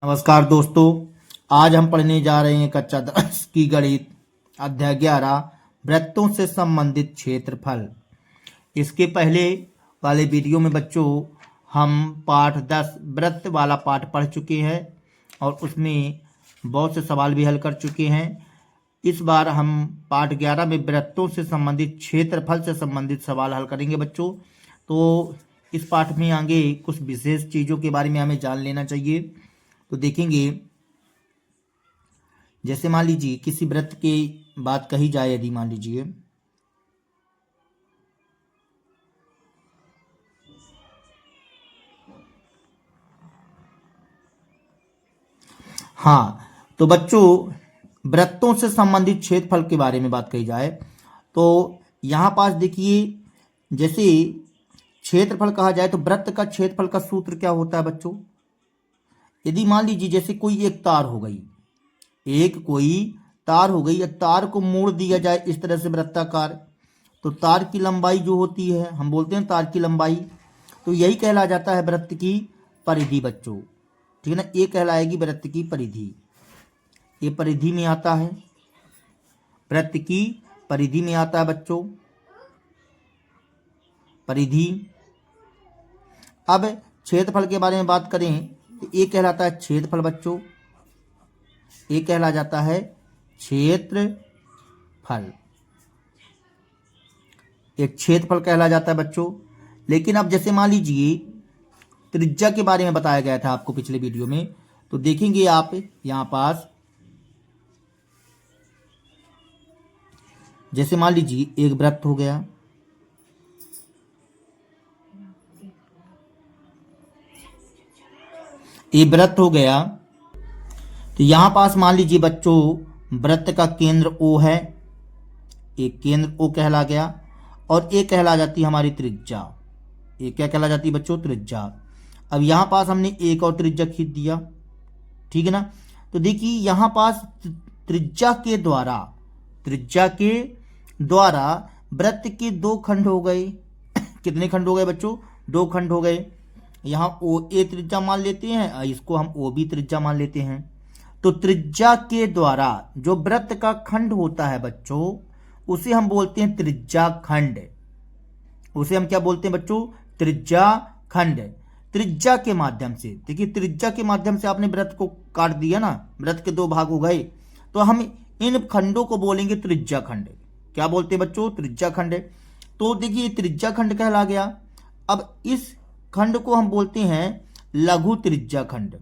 नमस्कार दोस्तों, आज हम पढ़ने जा रहे हैं कक्षा 10 की गणित अध्याय 11 वृत्तों से संबंधित क्षेत्रफल। इसके पहले वाले वीडियो में बच्चों हम पाठ 10 वृत्त वाला पाठ पढ़ चुके हैं और उसमें बहुत से सवाल भी हल कर चुके हैं। इस बार हम पाठ 11 में वृत्तों से संबंधित क्षेत्रफल से संबंधित सवाल हल करेंगे बच्चों। तो इस पाठ में आगे कुछ विशेष चीज़ों के बारे में हमें जान लेना चाहिए। तो देखेंगे, जैसे मान लीजिए किसी वृत्त की बात कही जाए, यदि मान लीजिए तो बच्चों वृत्तों से संबंधित क्षेत्रफल के बारे में बात कही जाए तो यहां पास देखिए, जैसे क्षेत्रफल कहा जाए तो वृत्त का क्षेत्रफल का सूत्र क्या होता है बच्चों। यदि मान लीजिए जैसे कोई एक तार हो गई, या तार को मोड़ दिया जाए इस तरह से वृत्ताकार, तो तार की लंबाई जो होती है, हम बोलते हैं तार की लंबाई, तो यही कहला जाता है वृत्त की परिधि बच्चों। ठीक है ना, ये कहलाएगी वृत्त की परिधि। ये परिधि में आता है, वृत्त की परिधि में आता है बच्चों, परिधि। अब क्षेत्रफल के बारे में बात करें तो ये कहलाता है क्षेत्रफल बच्चों, ये कहला जाता है क्षेत्रफल, एक क्षेत्रफल कहला जाता है बच्चों। लेकिन अब जैसे मान लीजिए त्रिज्या के बारे में बताया गया था आपको पिछले वीडियो में, तो देखेंगे आप यहां पास, जैसे मान लीजिए एक वृत्त हो गया, ये वृत्त हो गया, तो यहां पास मान लीजिए बच्चों वृत्त का केंद्र O है, एक केंद्र O कहला गया, और एक कहला जाती है हमारी त्रिज्या। ये क्या कहला जाती है बच्चों, त्रिज्या। अब यहां पास हमने एक और त्रिज्या खींच दिया, ठीक है ना। तो देखिए यहां पास त्रिज्या के द्वारा वृत्त के दो खंड हो गए। कितने खंड हो गए बच्चों, दो खंड हो गए। यहाँ ओ ए त्रिज्या मान लेते हैं, इसको हम ओ बी त्रिज्या मान लेते हैं। तो त्रिज्या के द्वारा जो वृत्त का खंड होता है बच्चों, उसे हम बोलते हैं त्रिज्या खंड। उसे हम क्या बोलते हैं बच्चों, त्रिज्या खंड। त्रिज्या के माध्यम से, देखिए त्रिज्या के माध्यम से आपने वृत्त को काट दिया ना, वृत्त के दो भाग हो गए, तो हम इन खंडों को बोलेंगे त्रिज्या खंड। क्या बोलते हैं बच्चों, त्रिज्या खंड। तो देखिए त्रिज्या खंड कहला गया। अब इस खंड को हम बोलते हैं लघु त्रिज्या खंड,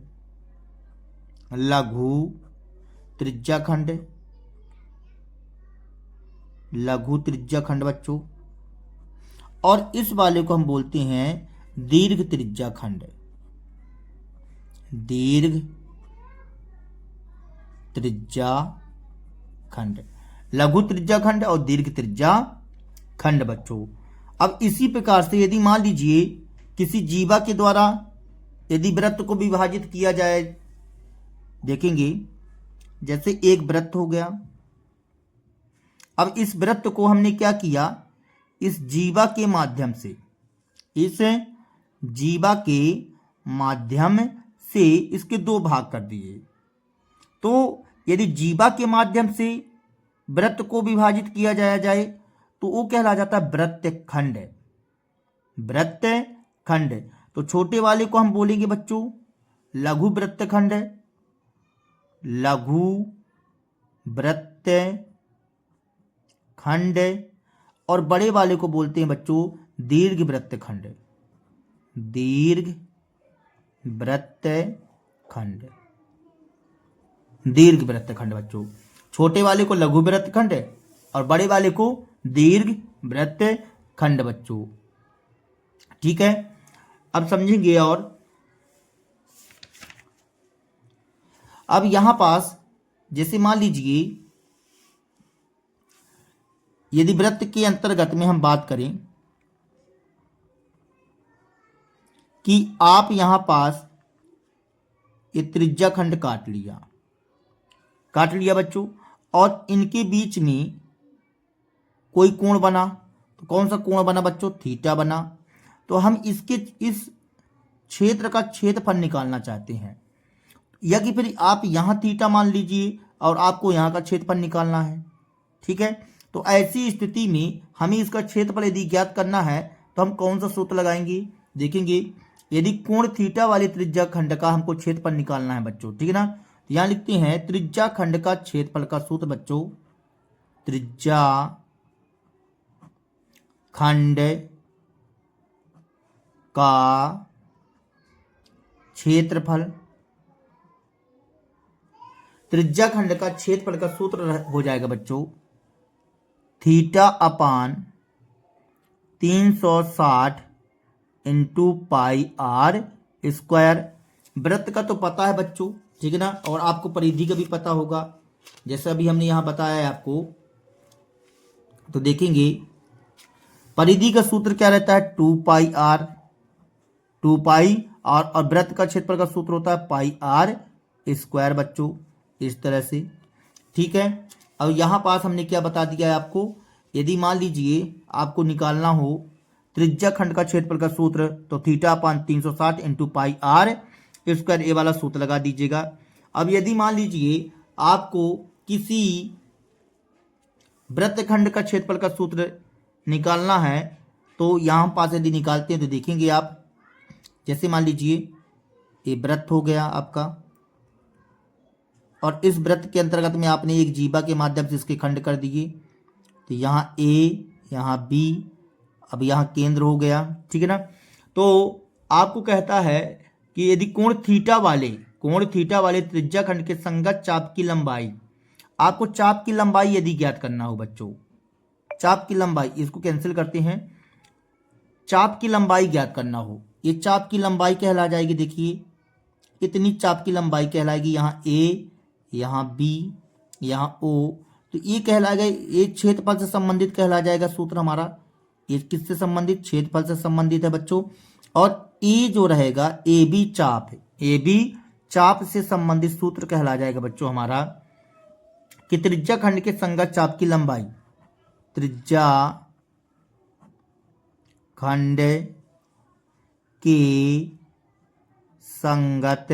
लघु त्रिज्या खंड, लघु त्रिज्या खंड बच्चों। और इस वाले को हम बोलते हैं दीर्घ त्रिज्या खंड, दीर्घ त्रिज्या खंड, लघु त्रिज्या खंड और दीर्घ त्रिज्या खंड बच्चों। अब इसी प्रकार से यदि मान लीजिए किसी जीवा के द्वारा यदि वृत्त को विभाजित किया जाए, देखेंगे जैसे एक वृत्त हो गया। अब इस वृत्त को हमने क्या किया, इस जीवा के माध्यम से, इस जीवा के माध्यम से इसके दो भाग कर दिए। तो यदि जीवा के माध्यम से वृत्त को विभाजित किया जाए तो वो कहला जाता है वृत्त खंड, वृत्त खंड। तो छोटे वाले को हम बोलेंगे बच्चों लघु वृत्त खंड, लघु वृत्त खंड। और बड़े वाले को बोलते हैं बच्चों दीर्घ वृत्त खंड, दीर्घ वृत्त खंड, दीर्घ वृत्त खंड बच्चों। छोटे वाले को लघु वृत्त खंड और बड़े वाले को दीर्घ वृत्त खंड बच्चों। ठीक है, अब समझेंगे। और अब यहां पास जैसे मान लीजिए यदि वृत्त के अंतर्गत में हम बात करें कि आप यहां पास ये त्रिज्या खंड काट लिया बच्चों, और इनके बीच में कोई कोण बना, तो कौन सा कोण बना बच्चों, थीटा बना। तो हम इस क्षेत्र का क्षेत्रफल निकालना चाहते हैं। या कि फिर आप यहाँ थीटा मान लीजिए और आपको यहाँ का क्षेत्रफल निकालना है। ठीक है, तो ऐसी स्थिति में हमें इसका क्षेत्रफल यदि ज्ञात करना है तो हम कौन सा सूत्र लगाएंगे, देखेंगे। यदि कोण थीटा वाले त्रिज्या खंड का हमको क्षेत्रफल निकालना है बच्चों, ठीक है ना, तो यहाँ लिखते हैं त्रिज्या खंड का क्षेत्रफल का सूत्र बच्चों, त्रिज्या खंड का क्षेत्रफल, त्रिज्या खंड का क्षेत्रफल का सूत्र हो जाएगा बच्चों theta upon 360 into pi r square. वृत्त का तो पता है बच्चों, ठीक है ना, और आपको परिधि का भी पता होगा, जैसा अभी हमने यहां बताया है आपको। तो देखेंगे परिधि का सूत्र क्या रहता है, 2 पाई आर, 2 पाई और वृत्त का क्षेत्रफल का सूत्र होता है पाई आर स्क्वायर बच्चों, इस तरह से। ठीक है, अब यहां पास हमने क्या बता दिया है आपको, यदि मान लीजिए आपको निकालना हो त्रिज्या खंड का क्षेत्रफल का सूत्र, तो theta upon 360 into pi r square, ये वाला सूत्र लगा दीजिएगा। अब यदि मान लीजिए आपको किसी वृत्तखंड का क्षेत्रफल का सूत्र निकालना है, तो यहां पास यदि निकालते हैं तो देखेंगे आप, जैसे मान लीजिए ये वृत्त हो गया आपका, और इस वृत्त के अंतर्गत में आपने एक जीवा के माध्यम से इसके खंड कर दिए, तो यहाँ ए, यहाँ बी, अब यहाँ केंद्र हो गया, ठीक है ना। तो आपको कहता है कि यदि कोण थीटा वाले त्रिज्या खंड के संगत चाप की लंबाई, आपको चाप की लंबाई यदि ज्ञात करना हो बच्चों, चाप की लंबाई, इसको कैंसिल करते हैं, चाप की लंबाई ज्ञात करना हो, ये चाप की लंबाई कहला जाएगी, देखिए इतनी चाप की लंबाई कहलाएगी, यहाँ ए, यहाँ बी, यहाँ ओ, तो ये कहलाएगा, ये क्षेत्रफल से संबंधित कहला जाएगा सूत्र हमारा। ये किससे संबंधित, क्षेत्रफल से संबंधित है बच्चों। और ए जो रहेगा ए बी चाप है, ए बी चाप से संबंधित सूत्र कहला जाएगा बच्चों हमारा कि त्रिज्या खंड के संगत चाप की लंबाई, त्रिज्या खंड के संगत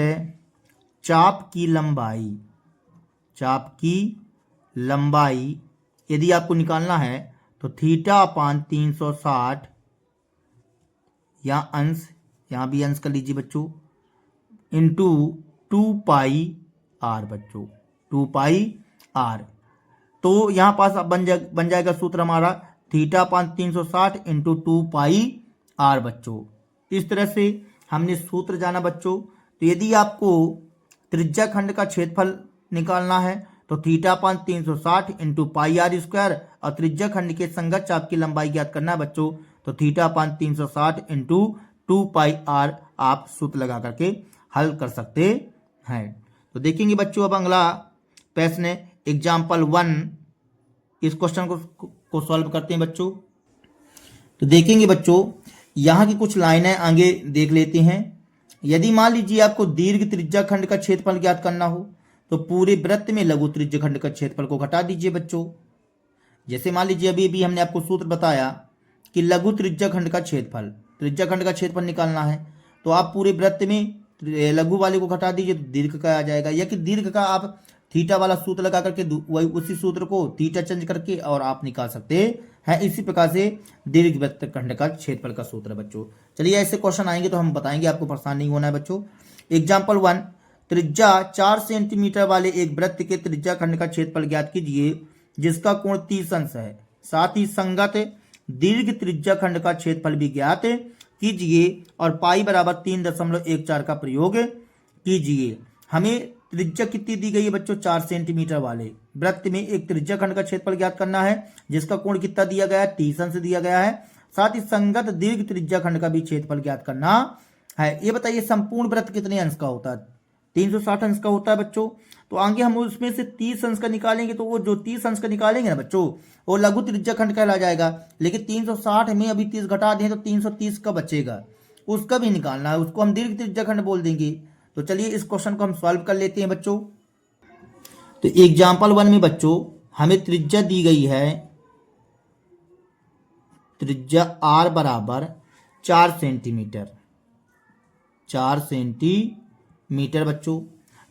चाप की लंबाई यदि आपको निकालना है तो थीटा अपान 360, यहाँ अंश, यहाँ भी अंश कर लीजिए बच्चों, इंटू 2 पाई आर बच्चों, 2 पाई आर। तो यहाँ पास अब बन जाएगा सूत्र हमारा theta upon 360 into 2 pi r बच्चों। इस तरह से हमने सूत्र जाना बच्चों। तो यदि आपको त्रिज्या खंड का क्षेत्रफल निकालना है तो theta upon 360 into pi r square, और त्रिज्या खंड के संगत चाप की लंबाई ज्ञात करना है बच्चों, तो theta upon 360 into 2 pi r आप सूत्र लगा करके हल कर सकते हैं। तो देखेंगे बच्चों अब अगला प्रश्न एग्जाम्पल 1, इस क्वेश्चन को सॉल्व करते हैं बच्चों। तो देखेंगे बच्चों यहाँ की कुछ लाइनें आगे देख लेते हैं। यदि मान लीजिए आपको दीर्घ त्रिज्या खंड का क्षेत्रफल ज्ञात करना हो तो पूरे वृत्त में लघु त्रिज्या खंड का क्षेत्रफल को घटा दीजिए बच्चों। जैसे मान लीजिए अभी भी हमने आपको सूत्र बताया कि लघु त्रिज्या खंड का क्षेत्रफल, त्रिज्या खंड का क्षेत्रफल निकालना है, तो आप पूरे वृत्त में लघु वाले को घटा दीजिए तो दीर्घ का आ जाएगा, या कि दीर्घ का आप थीटा वाला सूत्र लगा करके वही उसी सूत्र को थीटा चेंज करके और आप निकाल सकते हैं। इसी प्रकार से दीर्घ वृत्त खंड का क्षेत्रफल का सूत्र है बच्चों। चलिए ऐसे क्वेश्चन आएंगे तो हम बताएंगे, आपको परेशान नहीं होना है बच्चों। एग्जाम्पल 1, त्रिज्या 4 सेंटीमीटर वाले एक वृत्त के त्रिज्या खंड का क्षेत्रफल ज्ञात कीजिए जिसका कोण 30 अंश है। साथ ही संगत दीर्घ त्रिज्या खंड का क्षेत्रफल भी ज्ञात कीजिए और पाई बराबर 3.14 का प्रयोग कीजिए। हमें त्रिज्या कितनी दी गई है बच्चों, 4 सेंटीमीटर वाले वृत्त में एक त्रिज्या खंड का क्षेत्रफल ज्ञात करना है जिसका कोण कितना दिया गया है, 30 अंश दिया गया है। साथ ही संगत दीर्घ त्रिज्या खंड का भी क्षेत्रफल ज्ञात करना है। ये बताइए संपूर्ण वृत्त कितने अंश का होता है, 360 अंश का होता है बच्चों। तो आगे हम उसमें से 30 अंश का निकालेंगे, तो वो जो 30 अंश का निकालेंगे ना बच्चों वो लघु त्रिज्या खंड कहला जाएगा। लेकिन 360 में अभी 30 घटा दें तो 330 का बचेगा, उसका भी निकालना है, उसको हम दीर्घ त्रिज्या खंड बोल देंगे। तो चलिए इस क्वेश्चन को हम सॉल्व कर लेते हैं बच्चों। तो एग्जाम्पल 1 में बच्चों हमें त्रिज्या दी गई है, त्रिज्या r बराबर 4 सेंटीमीटर, 4 सेंटीमीटर बच्चों।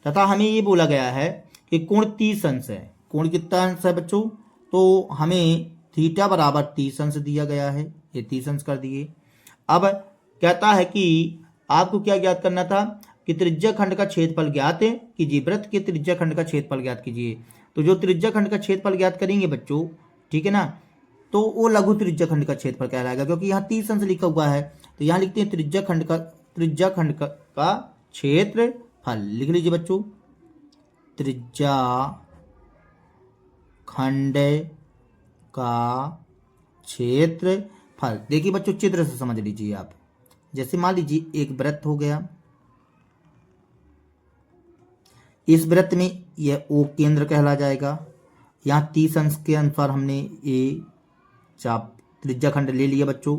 तथा हमें ये बोला गया है कि कोण 30 अंश है। कोण कितना अंश है बच्चों? तो हमें थीटा बराबर 30 अंश दिया गया है, ये 30 अंश कर दिए। अब कहता है कि आपको क्या ज्ञात करना था कि त्रिज्या खंड का क्षेत्रफल ज्ञात कीजिए, वृत्त के त्रिज्या खंड का क्षेत्रफल ज्ञात कीजिए। तो जो त्रिज्या खंड का क्षेत्रफल ज्ञात करेंगे बच्चों, ठीक है ना, तो वो लघु त्रिज्या खंड का क्षेत्रफल कहलाएगा, क्योंकि यहाँ 30 अंश लिखा हुआ है। तो यहाँ लिखते हैं त्रिज्या खंड का क्षेत्रफल। लिख लीजिए बच्चों, त्रिज्या खंड का क्षेत्रफल। देखिए बच्चों, चित्र से समझ लीजिए आप। जैसे मान लीजिए एक वृत्त हो गया, इस वृत्त में यह ओ केंद्र कहला जाएगा। यहाँ 30 अंश के अनुसार हमने ये चाप त्रिज्या खंड ले लिया बच्चों।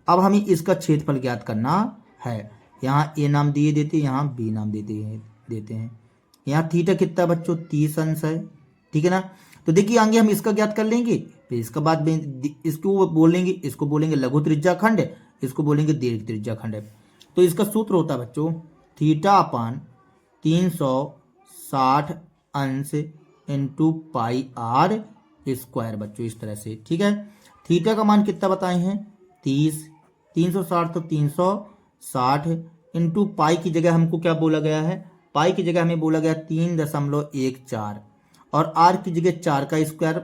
अब हमें इसका क्षेत्रफल ज्ञात करना है। यहाँ ए नाम दिए देते हैं, यहाँ बी नाम देते हैं। यहाँ थीटा कितना बच्चों? 30 अंश है, ठीक है ना। तो देखिए आगे हम इसका ज्ञात कर लेंगे, फिर इसका बाद इसको बोलेंगे लघु त्रिज्या खंड, इसको बोलेंगे दीर्घ त्रिज्या खंड। तो इसका सूत्र होता है बच्चों थीटा अपान 360 अंश इंटू पाई आर स्क्वायर बच्चों, इस तरह से, ठीक है। थीटा का मान कितना बताए हैं? 30, 360 तो 360 इंटू पाई की जगह हमको क्या बोला गया है? पाई की जगह हमें बोला गया 3.14 और आर की जगह 4 का स्क्वायर,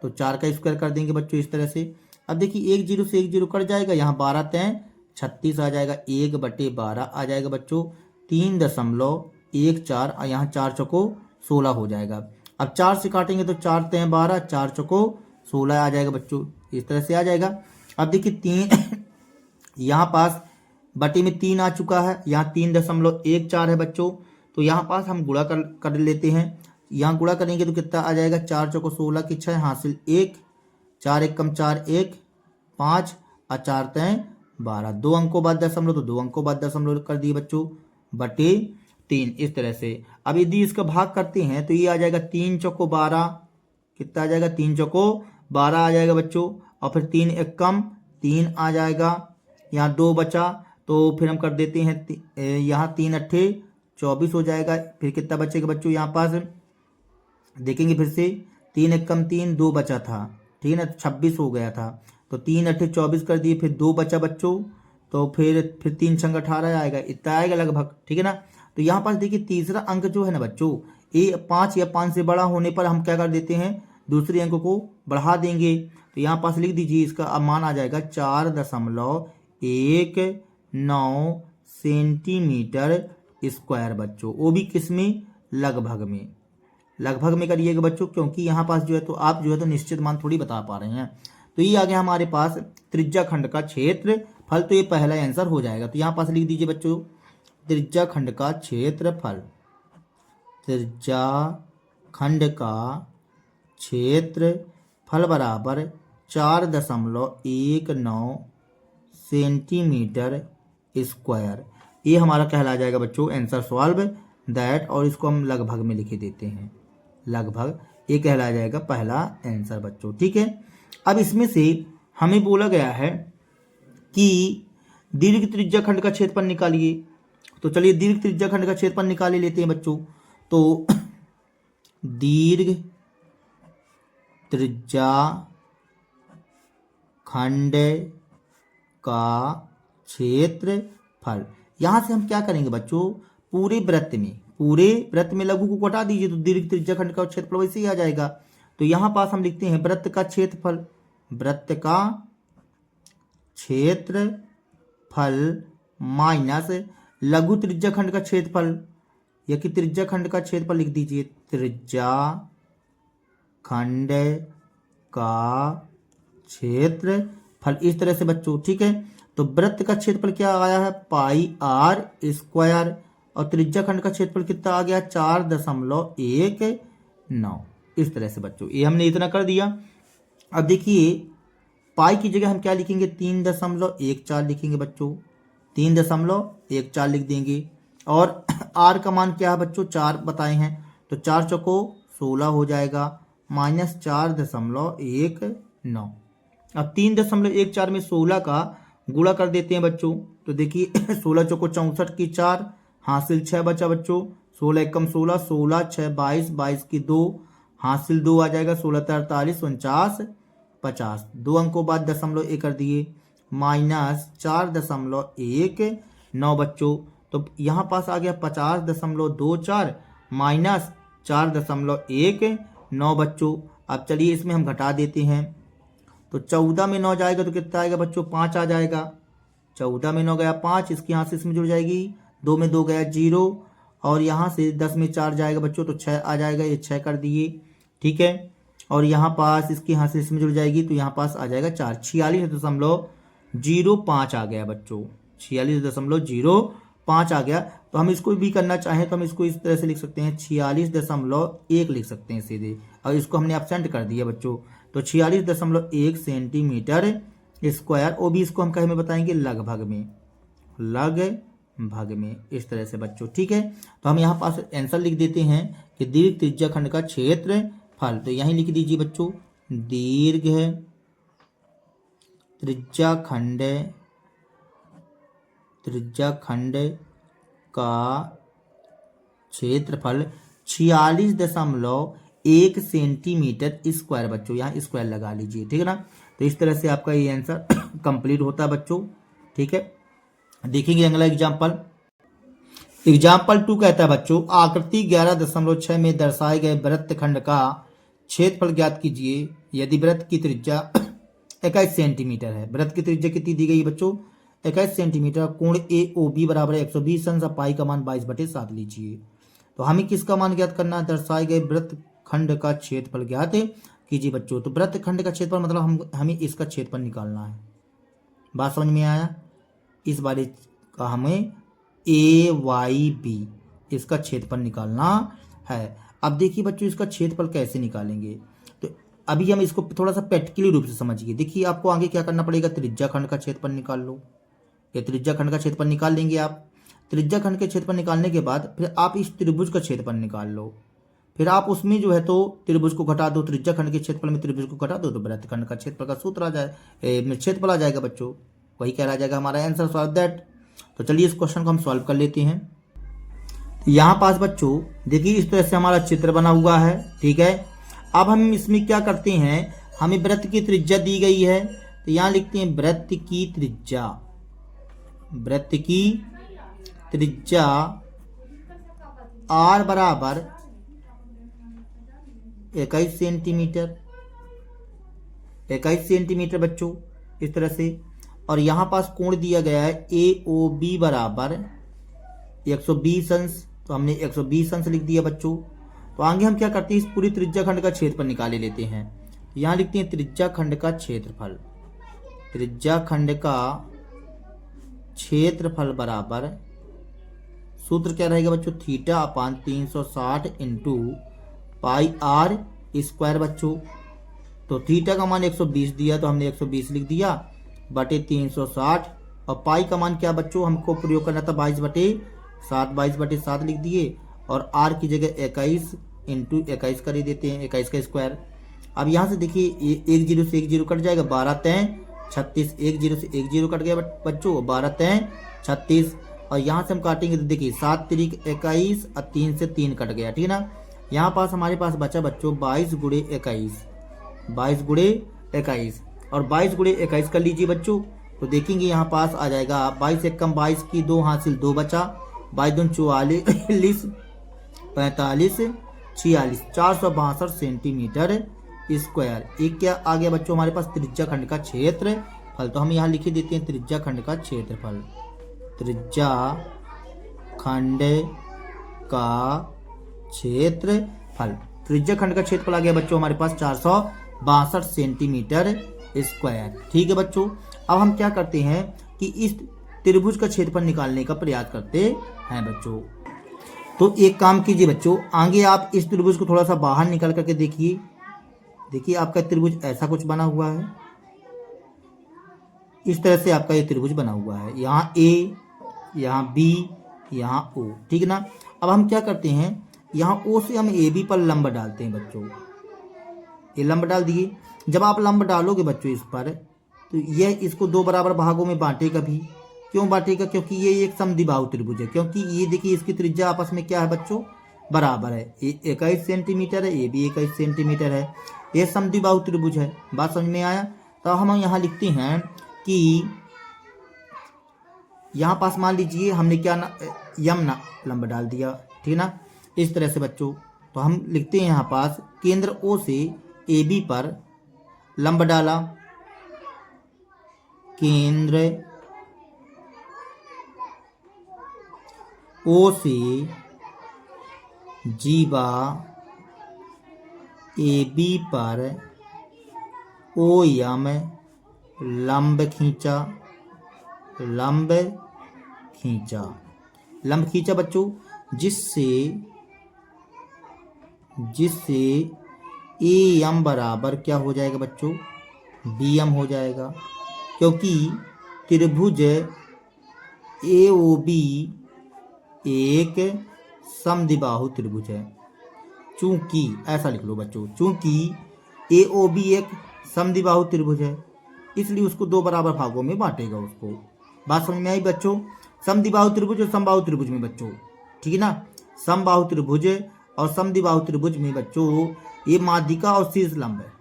तो 4 का स्क्वायर कर देंगे बच्चों इस तरह से। अब देखिए 1 0 से 1 0 कट जाएगा, यहाँ 12 तय 36 आ जाएगा, 1/12 आ जाएगा बच्चों 3.14 और यहाँ 4 चौको 16 हो जाएगा। अब 4 से काटेंगे तो 4 तय 12, 4 चौको 16 आ जाएगा बच्चों, इस तरह से आ जाएगा। अब देखिए 3 यहाँ पास बटे में 3 आ चुका है, यहाँ 3.14 है बच्चों। तो यहाँ पास हम गुणा कर लेते हैं। यहाँ गुणा करेंगे तो कितना आ जाएगा? 4 चौको 16 की 6 हासिल 1, 4 1 कम 4 1 5 और 4 तय 12, 2 अंकों बाद दशमलव, तो 2 अंकों बाद दशमलव कर दिए बच्चों बटे 3, इस तरह से। अब यदि इसका भाग करते हैं तो ये आ जाएगा 3 चौको 12, कितना आ जाएगा? 3 चौको 12 आ जाएगा बच्चों, और फिर 3 1 कम 3 आ जाएगा, यहाँ 2 बचा, तो फिर हम कर देते हैं यहाँ 3 8 24 हो जाएगा। फिर कितना बचेगा बच्चों? यहाँ पास देखेंगे फिर से 3 1 कम 3 2 बचा था, ठीक है ना, 26 हो गया था। तो 3 8 24 कर दिए, फिर 2 बचा बच्चों, तो फिर 3 छंग 18 आएगा, इतना आएगा लगभग, ठीक है ना। तो यहाँ पास देखिए तीसरा अंक जो है ना बच्चों, ये 5 या 5 से बड़ा होने पर हम क्या कर देते हैं? दूसरे अंक को बढ़ा देंगे। तो यहाँ पास लिख दीजिए, इसका अब मान आ जाएगा 4.19 सेंटीमीटर स्क्वायर बच्चों, वो भी किस में? लगभग में। लगभग में करिएगा बच्चों, क्योंकि यहाँ पास जो है तो आप जो है तो निश्चित मान थोड़ी बता पा रहे हैं। तो ये आ गया हमारे पास त्रिज्या खंड का क्षेत्रफल, तो ये पहला आंसर हो जाएगा। तो यहाँ पास लिख दीजिए बच्चों त्रिज्या खंड का क्षेत्रफल, त्रिज्या खंड का क्षेत्रफल बराबर 4.19 सेंटीमीटर स्क्वायर। ये हमारा कहला जाएगा बच्चों आंसर सॉल्व दैट, और इसको हम लगभग में लिखे देते हैं, लगभग, ये कहला जाएगा पहला आंसर बच्चों, ठीक है। अब इसमें से हमें बोला गया है कि दीर्घ त्रिज्या खंड का क्षेत्रफल निकालिए। तो चलिए दीर्घ त्रिज्या खंड का क्षेत्रफल निकाल लेते हैं बच्चों। तो दीर्घ त्रिज्या खंड का क्षेत्रफल, यहां से हम क्या करेंगे बच्चों? पूरे वृत्त में लघु को घटा दीजिए, तो दीर्घ त्रिज्या खंड का क्षेत्रफल वैसे ही आ जाएगा। तो यहां पास हम लिखते हैं वृत्त का क्षेत्रफल, वृत्त का क्षेत्रफल माइनस लघु त्रिज्या खंड का क्षेत्रफल, या कि त्रिज्या खंड का क्षेत्रफल लिख दीजिए, त्रिज्या खंड का क्षेत्रफल, इस तरह से बच्चों, ठीक है। तो वृत्त का क्षेत्रफल क्या आया है? पाई आर स्क्वायर, और त्रिज्या खंड का क्षेत्रफल कितना आ गया? 4.19, इस तरह से बच्चों। ये हमने इतना कर दिया। अब देखिए पाई की जगह हम क्या लिखेंगे? 3.14 लिखेंगे बच्चों, 3.14 लिख देंगे। और आर का मान क्या है बच्चों? 4 बताए हैं, तो 4 चौको 16 हो जाएगा, माइनस 4.19। अब 3.14 में 16 का गुणा कर देते हैं बच्चों। तो देखिए 16 चौको 64 की 4 हासिल 6 बचा बच्चों, 16 एकम 16, 16 6 22, 22 की 2 हासिल 2 आ जाएगा, 16 43 49 50। 2 अंकों बाद 0.1 कर दिए, -4.19 बच्चों। तो यहाँ पास आ गया 50.24 -4.19 बच्चों। अब चलिए इसमें हम घटा देते हैं। तो 14 में 9 जाएगा तो कितना आएगा बच्चों, 5 आ जाएगा। 14 में 9 गया 5, इसके यहाँ से इसमें जुड़ जाएगी, 2 में 2 गया 0, और यहाँ से 10 में 4 जाएगा बच्चों तो 6 आ जाएगा, ये 6 कर दिए, ठीक है। और यहाँ पास इसके यहाँ से इसमें जुड़ जाएगी तो यहाँ पास आ जाएगा 4, 46.05 आ गया बच्चों, 46.05 आ गया। तो हम इसको भी करना चाहें तो हम इसको इस तरह से लिख सकते हैं, 46.1 लिख सकते हैं सीधे, और इसको हमने एब्सेंट कर दिया बच्चों। तो 46.1 सेंटीमीटर स्क्वायर, और भी इसको हम कहे में बताएंगे लगभग में, इस तरह से बच्चों, ठीक है। तो हम यहाँ पास आंसर लिख देते हैं कि दीर्घ त्रिज्या खंड का क्षेत्रफल। तो यहीं लिख दीजिए बच्चों, दीर्घ त्रिज्या खंड का क्षेत्रफल 46.1 सेंटीमीटर स्क्वायर बच्चों, यहाँ स्क्वायर लगा लीजिए, ठीक है ना। तो इस तरह से आपका ये आंसर कंप्लीट होता है बच्चों, ठीक है। देखेंगे अगला एग्जाम्पल 2 कहता है बच्चों, आकृति 11.6 में दर्शाए गए वृत्तखंड का क्षेत्रफल ज्ञात कीजिए यदि वृत्त की त्रिज्या 21 सेंटीमीटर है। वृत्त की त्रिज्या कितनी दी गई है बच्चों, 21 सेंटीमीटर। कोण AOB बराबर 120 अंश, पाई का मान 22/7 लीजिए। तो हमें किसका मान ज्ञात करना है, दर्शाए गए वृत्त खंड का क्षेत्रफल ज्ञात कीजिए बच्चों। तो वृत्त खंड का क्षेत्रफल मतलब हमें इसका क्षेत्रफल निकालना है। बात समझ में आया, इस बारे का हमें AYB इसका क्षेत्रफल निकालना है। अब देखिए बच्चों इसका क्षेत्रफल कैसे निकालेंगे, तो अभी हम इसको थोड़ा सा प्रैक्टिकली रूप से समझिए। देखिए आपको आगे क्या करना पड़ेगा, त्रिज्या खंड का क्षेत्रफल निकाल लो। ये त्रिज्या खंड का क्षेत्रफल निकाल लेंगे आप। त्रिज्या खंड के क्षेत्रफल निकालने के बाद फिर आप इस त्रिभुज का क्षेत्रफल निकाल लो। फिर आप उसमें जो है तो त्रिभुज को घटा दो, त्रिज्या खंड के क्षेत्रफल में त्रिभुज को घटा दो तो वृत्त खंड का क्षेत्रफल का सूत्र आ जाए, क्षेत्रफल आ जाएगा बच्चों। वही क्या आ जाएगा हमारा आंसर, सॉल्व दैट। तो चलिए इस क्वेश्चन को हम सॉल्व कर लेते हैं। यहाँ पास बच्चों देखिए इस तरह से हमारा चित्र बना हुआ है, ठीक है। अब हम इसमें क्या करते हैं, हमें वृत्त की त्रिज्या दी गई है तो यहाँ लिखते हैं वृत्त की त्रिज्या R बराबर 21 सेंटीमीटर बच्चों, इस तरह से। और यहाँ पास कोण दिया गया है AOB बराबर 120 अंश, तो हमने 120 अंश लिख दिया बच्चों। तो आगे हम क्या करते हैं, इस पूरी त्रिज्या खंड का क्षेत्रफल निकाले लेते हैं। यहाँ लिखते हैं त्रिज्या खंड का क्षेत्रफल, त्रिज्या खंड का क्षेत्रफल बराबर, सूत्र क्या रहेगा बच्चों, θ/360 इंटू पाई R स्क्वायर बच्चों। तो थीटा का मान 120 दिया तो हमने 120 लिख दिया बटे 360, और पाई का मान क्या बच्चों हमको प्रयोग करना था 22/7 लिख दिए, और R की जगह 21 इंटू 21 कर ही देते हैं, 21 का स्क्वायर। अब यहाँ से देखिए 1 0 से 1 0 कट जाएगा, 12 3 36, 1 0 से 1 0 कट गया बच्चों, 12 3 36। और यहाँ से हम काटेंगे तो देखिए 7 3 21 और 3 से 3 कट गया, ठीक है ना। यहाँ पास हमारे पास बचा बच्चों 22 गुणे 21, 22 गुणे 21, और 22 गुणे 21 कर लीजिए बच्चों। तो देखेंगे यहाँ पास आ जाएगा 22 एकम 22 की 2 हासिल 2 बचा, 22 दूनी 44, 45 46, 462 सेंटीमीटर स्क्वायर। एक क्या आ गया बच्चों हमारे पास, त्रिज्या खंड का क्षेत्रफल। तो हम यहाँ लिख देते हैं त्रिज्या खंड का क्षेत्रफल, त्रिज्या खंड का क्षेत्रफल। त्रिज्या खंड का क्षेत्रफल आ गया बच्चों हमारे पास 462 सेंटीमीटर स्क्वायर, ठीक है बच्चों। अब हम क्या करते हैं कि इस त्रिभुज का क्षेत्रफल निकालने का प्रयास करते हैं बच्चों। तो एक काम कीजिए बच्चों, आगे आप इस त्रिभुज को थोड़ा सा बाहर निकाल करके देखिए। देखिए आपका त्रिभुज ऐसा कुछ बना हुआ है, इस तरह से आपका ये त्रिभुज बना हुआ है, यहाँ A, यहाँ B, यहाँ O, ठीक है ना। अब हम क्या करते हैं, यहाँ O से हम AB पर लंब डालते हैं बच्चों। ये लंब डाल दिए। जब आप लंब डालोगे बच्चों इस पर, तो यह इसको 2 बराबर भागों में बांटेगा भी, क्यों बांटेगा? क्योंकि ये एक समद्विबाहु त्रिभुज है, क्योंकि ये देखिए इसकी त्रिज्या आपस में क्या है बच्चों, बराबर है। 21 सेंटीमीटर है, ये भी 21 सेंटीमीटर है, ये समद्विबाहु त्रिभुज है। बात समझ में आया? तो हम यहाँ लिखते हैं कि यहाँ पास मान लीजिए हमने क्या यम लंब डाल दिया, ठीक ना, इस तरह से बच्चों। तो हम लिखते हैं यहाँ पास केंद्र O से AB पर लंब डाला, केंद्र O से जीवा AB पर OM लंब खींचा, लंब खींचा बच्चों, जिससे AM बराबर क्या हो जाएगा बच्चों, BM हो जाएगा, क्योंकि त्रिभुज AOB एक समद्विबाहु त्रिभुज है। चूंकि ऐसा लिख लो बच्चों, चूंकि AOB एक समद्विबाहु त्रिभुज है, इसलिए उसको दो बराबर भागों में बांटेगा उसको। बात समझ में आई बच्चों? समद्विबाहु त्रिभुज और समबाहु त्रिभुज में बच्चों, ठीक है ना, समबाहु त्रिभुज और समद्विबाहु त्रिभुज में बच्चों ये माध्यिका और शीर्ष लंब है,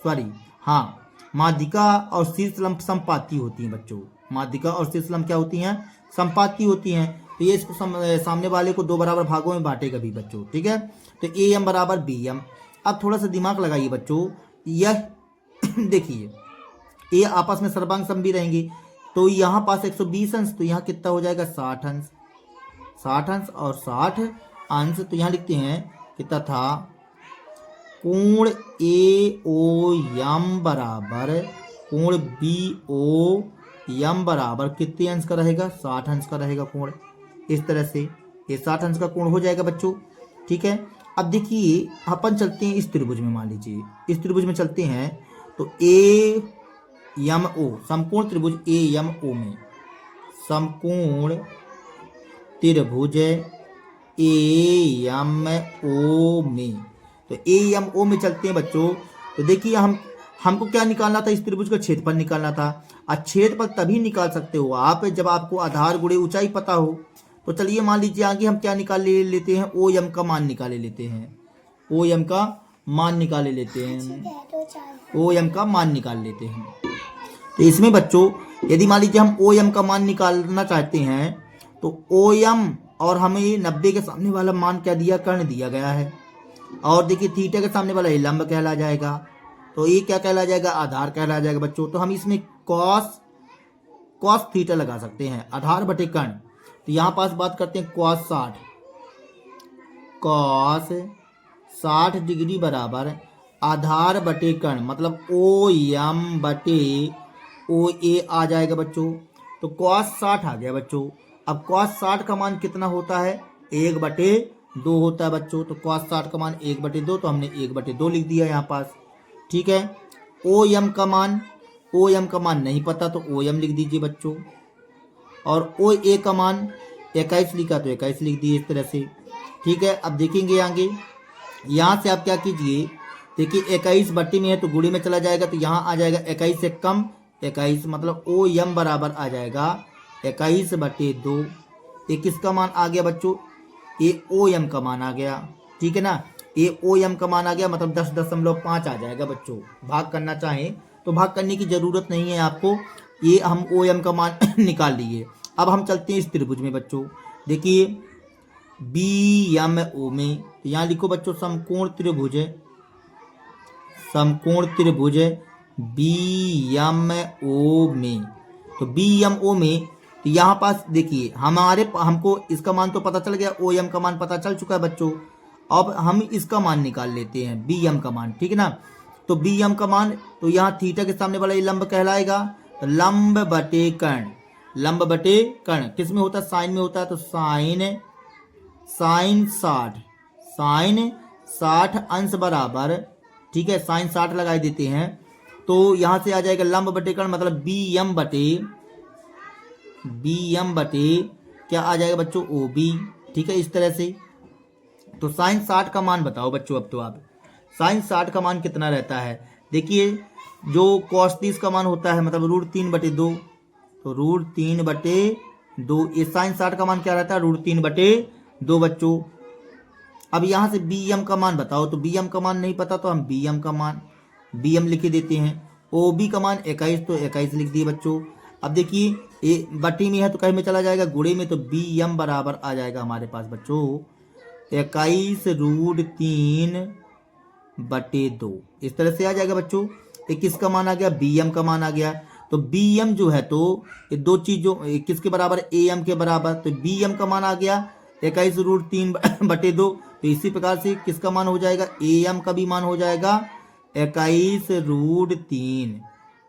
सॉरी हाँ, माध्यिका और शीर्ष लंब संपाती होती हैं बच्चों। माध्यिका और शीर्ष लंब क्या होती हैं, संपाती होती हैं। तो ये इसको सामने वाले को दो बराबर भागों में बांटेगा भी बच्चों, ठीक है। तो AM बराबर BM। अब थोड़ा सा दिमाग लगाइए बच्चों, यह देखिए ये आपस में सर्वांग समभी रहेंगे, तो यहाँ पास 120 अंश, तो यहाँ कितना हो जाएगा 60 अंश, 60 अंश और 60 अंश। तो यहाँ लिखते हैं कितना था, कोण AOM बराबर कोण BOM बराबर कितने अंश का रहेगा, 60 अंश का रहेगा कोण। इस तरह से ये 60 अंश का कोण हो जाएगा बच्चों, ठीक है। अब देखिए अपन चलते हैं इस त्रिभुज में, मान लीजिए इस त्रिभुज में चलते हैं, तो AMO समकोण त्रिभुज AMO में, समकोण त्रिभुज AMO में, तो AMO में चलते हैं बच्चों। तो देखिए हमको क्या निकालना था, इस त्रिभुज का क्षेत्रफल निकालना था। क्षेत्रफल तभी निकाल सकते हो आप जब आपको आधार गुणे ऊंचाई पता हो। तो चलिए मान लीजिए आगे हम क्या निकाल लेते हैं, OM का मान निकाले लेते हैं, OM का मान निकाले लेते हैं, OM का मान निकाल लेते हैं। तो इसमें बच्चों यदि मान लीजिए हम OM का मान निकालना चाहते हैं, तो OM और हमें 90 के सामने वाला मान क्या दिया, कर्ण दिया गया है, और देखिए थीटा के सामने वाला ये लंब कहला जाएगा, तो ये क्या कहला जाएगा, आधार कहला जाएगा बच्चों। तो हम इसमें कॉस थीटा लगा सकते हैं, आधार बटे कर्ण। तो यहाँ पास बात करते हैं कॉस 60 डिग्री बराबर आधार बटे कर्ण, मतलब OM बटे OA आ जाएगा बच्चों। तो कॉस 60 आ गया बच्चों। अब कॉस 60 का मान कितना होता है, 1/2 होता है बच्चों। तो कॉस 60 का मान 1/2, तो हमने 1/2 लिख दिया यहाँ पास, ठीक है। OM का मान नहीं पता, तो OM लिख दीजिए बच्चों, और OA का मान 21 लिखा तो 21 लिख दिए, इस तरह से, ठीक है। अब देखेंगे आगे, यहाँ से आप क्या कीजिए, देखिए 21 बट्टी में है तो गुणे में चला जाएगा, तो यहाँ आ जाएगा 21 से कम 21, मतलब OM बराबर आ जाएगा 21/2। ये किसका मान आ गया बच्चों, ये OM का मान आ गया, ठीक है ना। ये OM का मान आ गया, मतलब 10.5 आ जाएगा बच्चों। भाग करना चाहें तो भाग करने की जरूरत नहीं है आपको, ये हम OM का मान निकाल लिए। अब हम चलते हैं इस त्रिभुज में बच्चों, देखिए BMO में, तो यहाँ लिखो बच्चों समकोण त्रिभुज BMO में। तो BMO में, तो यहाँ पास देखिए हमको इसका मान तो पता चल गया, OM का मान पता चल चुका है बच्चों। अब हम इसका मान निकाल लेते हैं, BM का मान, ठीक है ना। तो BM का मान, तो यहाँ थीटा के सामने वाला ये लंब कहलाएगा, तो लंब बटे कर्ण किस में होता है, साइन में होता है। तो साइन 60 अंश बराबर, ठीक है, साइन 60 लगा देते हैं, तो यहाँ से आ जाएगा लंब बटे कर्ण, मतलब BM बटे क्या आ जाएगा बच्चों, OB, ठीक है, इस तरह से। तो साइन 60 का मान बताओ बच्चों। अब तो आप साइन 60 का मान कितना रहता है, देखिए जो cos 30 का मान होता है, मतलब √3/2, तो √3/2। ये sin 60 का मान क्या रहता है? √3/2 बच्चों। अब यहाँ से बी एम का मान बताओ, तो बी एम का मान नहीं पता तो हम बी एम का मान बी एम लिख देते हैं। ओ बी का मान 21, तो 21 लिख दिए बच्चों। अब देखिए ए बटी में है तो कहीं में चला जाएगा, गुणे में, तो बी एम बराबर आ जाएगा हमारे पास बच्चों 21√3/2। इस तरह से आ जाएगा बच्चों। ये किसका मान आ गया? बी एम का मान आ गया। तो बी एम जो है तो ये दो चीजों किसके बराबर? ए एम के बराबर। तो बी एम का मान आ गया 21√3/2। तो इसी प्रकार से किसका मान हो जाएगा? ए एम का भी मान हो जाएगा 21√3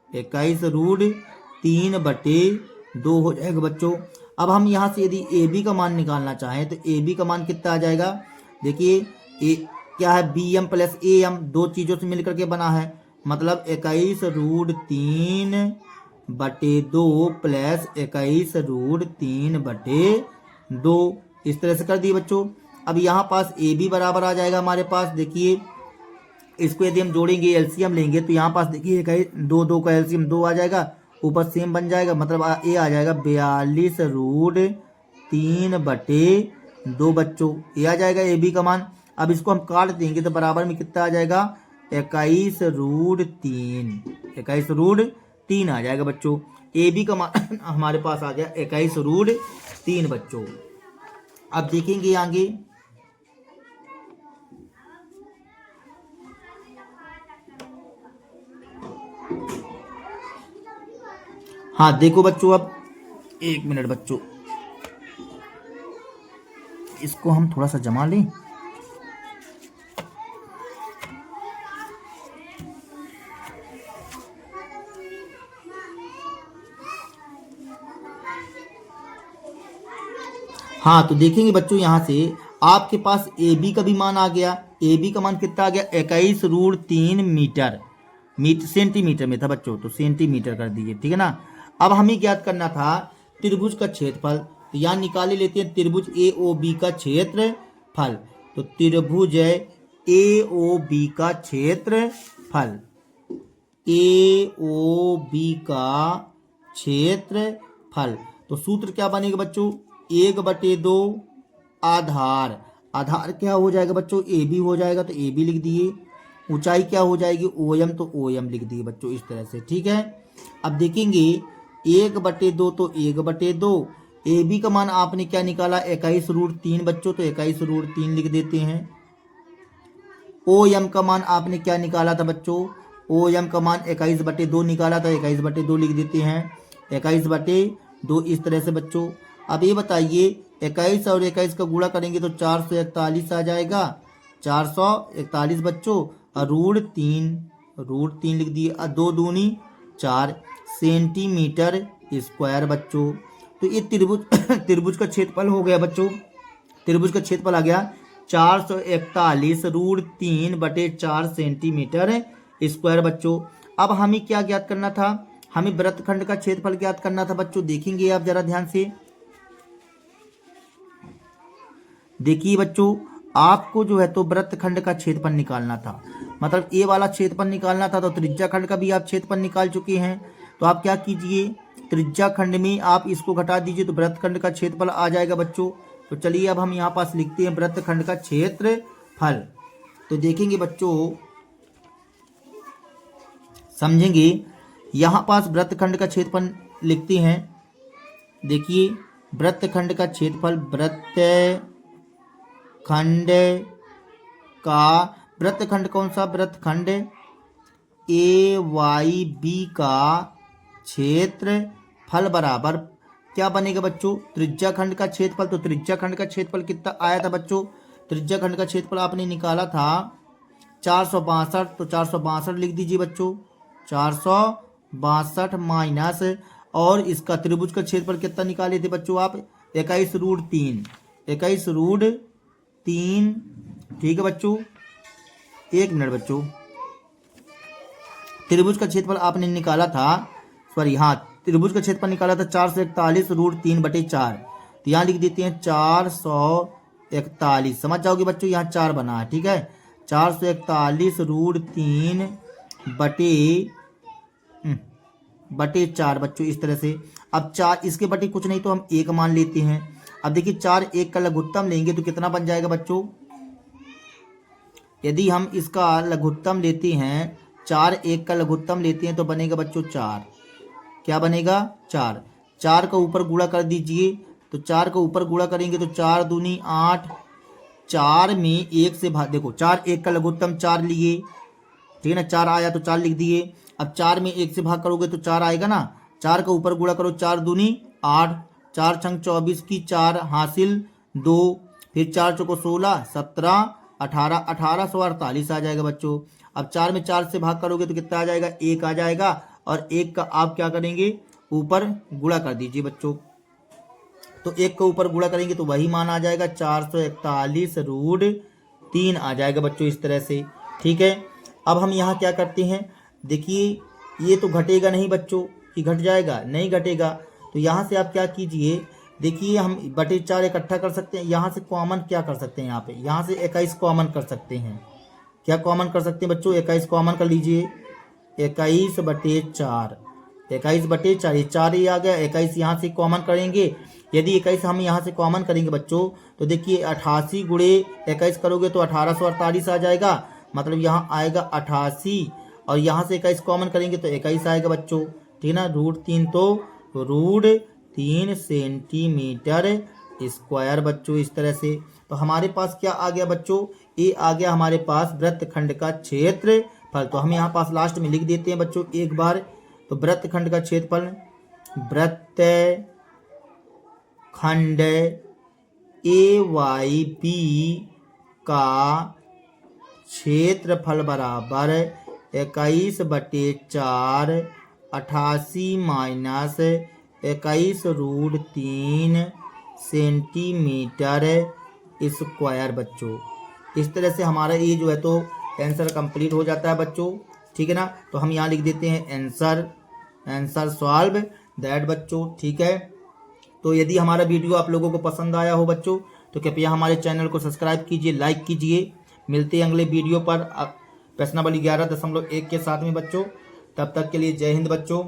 21√3/2 हो जाएगा बच्चों। अब हम यहाँ से यदि ए बी का मान निकालना चाहें तो ए बी का मान कितना आ जाएगा? देखिए ए क्या है? B M plus A M, दो चीज़ों से मिलकर के बना है, मतलब 21√3/2 प्लस 21√3/2। इस तरह से कर दिए बच्चों। अब यहाँ पास ए बी बराबर आ जाएगा हमारे पास। देखिए इसको यदि हम जोड़ेंगे, एलसीएम लेंगे, तो यहाँ पास देखिए 2 का एलसीएम 2 आ जाएगा, ऊपर सेम बन जाएगा, मतलब ए आ जाएगा 42√3/2 बच्चों। ये आ जाएगा ए बी का मान। अब इसको हम काट देंगे तो बराबर में कितना आ जाएगा? 21√3 आ जाएगा बच्चों। ए बी का मान हमारे पास आ गया 21√3 बच्चों। अब देखेंगे आगे, हाँ देखो बच्चों, अब 1 मिनट बच्चों, इसको हम थोड़ा सा जमा लें। हाँ तो देखेंगे बच्चों, यहाँ से आपके पास ए बी का भी मान आ गया। ए बी का मान कितना आ गया? 21√3 सेंटीमीटर में था बच्चों, तो सेंटीमीटर कर दीजिए, ठीक है ना। अब हमें ज्ञात करना था त्रिभुज का क्षेत्रफल, तो यहाँ निकाले लेते हैं त्रिभुज ए ओ बी का क्षेत्रफल। तो त्रिभुज ए ओ बी का क्षेत्रफल, ए ओ बी का क्षेत्रफल, तो सूत्र क्या बनेगा बच्चों? 1/2 आधार, आधार क्या हो जाएगा बच्चों? ए बी हो जाएगा, तो ए बी लिख दिए। ऊंचाई क्या हो जाएगी? ओ एम, तो ओ एम लिख दिए बच्चों, इस तरह से, ठीक है। अब देखेंगे 1/2, तो 1/2 ए बी का मान आपने क्या निकाला? 21√3 बच्चों, तो 21√3 लिख देते हैं। ओ एम का मान आपने क्या निकाला था बच्चों? ओ एम का मान 21/2 निकाला था, 21/2 लिख देते हैं। 21/2 इस तरह से बच्चों। अब ये बताइए 21 और 21 का गुणा करेंगे तो 441 आ जाएगा, 441 बच्चों, और √3 लिख दिए, 2 दूनी 4 सेंटीमीटर स्क्वायर बच्चों। तो ये त्रिभुज का क्षेत्रफल हो गया बच्चों। त्रिभुज का क्षेत्रफल आ गया 441√3/4 सेंटीमीटर स्क्वायर बच्चों। अब हमें क्या ज्ञात करना था? हमें वृत्तखंड का क्षेत्रफल ज्ञात करना था बच्चों। देखेंगे आप जरा ध्यान से, देखिए बच्चों, आपको जो है तो वृत्तखंड का क्षेत्रफल निकालना था, मतलब ए वाला क्षेत्रफल निकालना था। तो त्रिज्या खंड का भी आप क्षेत्रफल निकाल चुके हैं, तो आप क्या कीजिए, त्रिज्या खंड में आप इसको घटा दीजिए, तो वृत्तखंड का क्षेत्रफल आ जाएगा बच्चों। तो चलिए अब हम यहाँ पास लिखते हैं वृत्तखंड का क्षेत्रफल। तो देखेंगे बच्चों, समझेंगे, यहाँ पास वृत्तखंड का क्षेत्रफल लिखते हैं। देखिए वृत्तखंड का क्षेत्रफल, वृत्तखंड कौन सा? वृत्तखंड ए वाई बी का क्षेत्रफल बराबर क्या बनेगा बच्चों? त्रिज्या खंड का क्षेत्रफल। तो त्रिज्या खंड का क्षेत्रफल कितना आया था बच्चों? त्रिज्या खंड का क्षेत्रफल आपने निकाला था 462, तो 462 लिख दीजिए बच्चों, 462 माइनस, और इसका त्रिभुज का क्षेत्रफल कितना निकाले थे बच्चों आप? 21√3, 21√3, ठीक है बच्चों। 1 मिनट बच्चों, त्रिभुज का क्षेत्रफल आपने निकाला था, सॉरी हाँ, त्रिभुज का क्षेत्रफल निकाला था 441√3/4। तो यहाँ लिख देते हैं 441, समझ जाओगे बच्चों, यहाँ 4 बना है, ठीक है। 441√3 बटे 4 बच्चों, इस तरह से। अब 4 इसके बटे कुछ नहीं तो हम 1 मान लेते हैं। अब देखिए 4 1 का लघुत्तम लेंगे तो कितना बन जाएगा बच्चों, यदि हम इसका लघुत्तम लेते हैं, 4 1 का लघुत्तम लेते हैं तो बनेगा बच्चों 4। क्या बनेगा 4। 4 का ऊपर गुणा कर दीजिए, तो 4 का ऊपर गुणा करेंगे तो 4 दूनी 8, 4 में 1 से भाग, देखो 4 1 का लघुत्तम 4 लिए, ठीक है ना, 4 आया तो 4 लिख दिए। अब 4 में 1 से भाग करोगे तो 4 आएगा ना, 4 का ऊपर गुणा करो, 4 दूनी 8, 4 छंग 24 की 4 हासिल 2, फिर 4 चौको 16 17 18, 1848 आ जाएगा बच्चों। अब 4 में 4 से भाग करोगे तो कितना आ जाएगा, 1 आ जाएगा, और 1 का आप क्या करेंगे, ऊपर गुणा कर दीजिए बच्चों। तो 1 का ऊपर गुणा करेंगे तो वही मान आ जाएगा 441√3 आ जाएगा बच्चों, इस तरह से। ठीक है, अब हम यहाँ क्या करते हैं, देखिए ये तो घटेगा नहीं बच्चों, कि घट जाएगा, नहीं घटेगा। तो यहाँ से आप क्या कीजिए, देखिए हम बटे 4 इकट्ठा कर सकते हैं, यहाँ से कॉमन क्या कर सकते हैं, यहाँ से 21 कॉमन कर सकते हैं। क्या कॉमन कर सकते हैं बच्चों, 21 कॉमन कर लीजिए, 21 बटे 4, 21 बटे 4, ये 4 ही आ गया, 21 यहाँ से कॉमन करेंगे। यदि 21 हम यहाँ से कॉमन करेंगे बच्चों तो देखिए 88 गुणे 21 करोगे तो 1848 आ जाएगा, मतलब यहाँ आएगा 88, और यहाँ से 21 कॉमन करेंगे तो 21 आएगा बच्चों, ठीक है ना। √3 तो √3 सेंटीमीटर स्क्वायर बच्चों, इस तरह से। तो हमारे पास क्या आ गया बच्चों, ये आ गया हमारे पास वृत्तखंड का क्षेत्रफल। तो हम यहाँ पास लास्ट में लिख देते हैं बच्चों एक बार, तो वृत्तखंड का क्षेत्रफल, वृत्तखंड AYB का क्षेत्रफल बराबर 21 बटे 4, 88 माइनस 21√3 सेंटीमीटर स्क्वायर बच्चों। इस तरह से हमारा ये जो है तो आंसर कंप्लीट हो जाता है बच्चों, ठीक है ना। तो हम यहाँ लिख देते हैं आंसर सॉल्व दैट बच्चों, ठीक है। तो यदि हमारा वीडियो आप लोगों को पसंद आया हो बच्चों तो कृपया हमारे चैनल को सब्सक्राइब कीजिए, लाइक कीजिए। मिलते हैं अगले वीडियो पर प्रश्नावली 11.1 के साथ में बच्चों। तब तक के लिए जय हिंद बच्चों।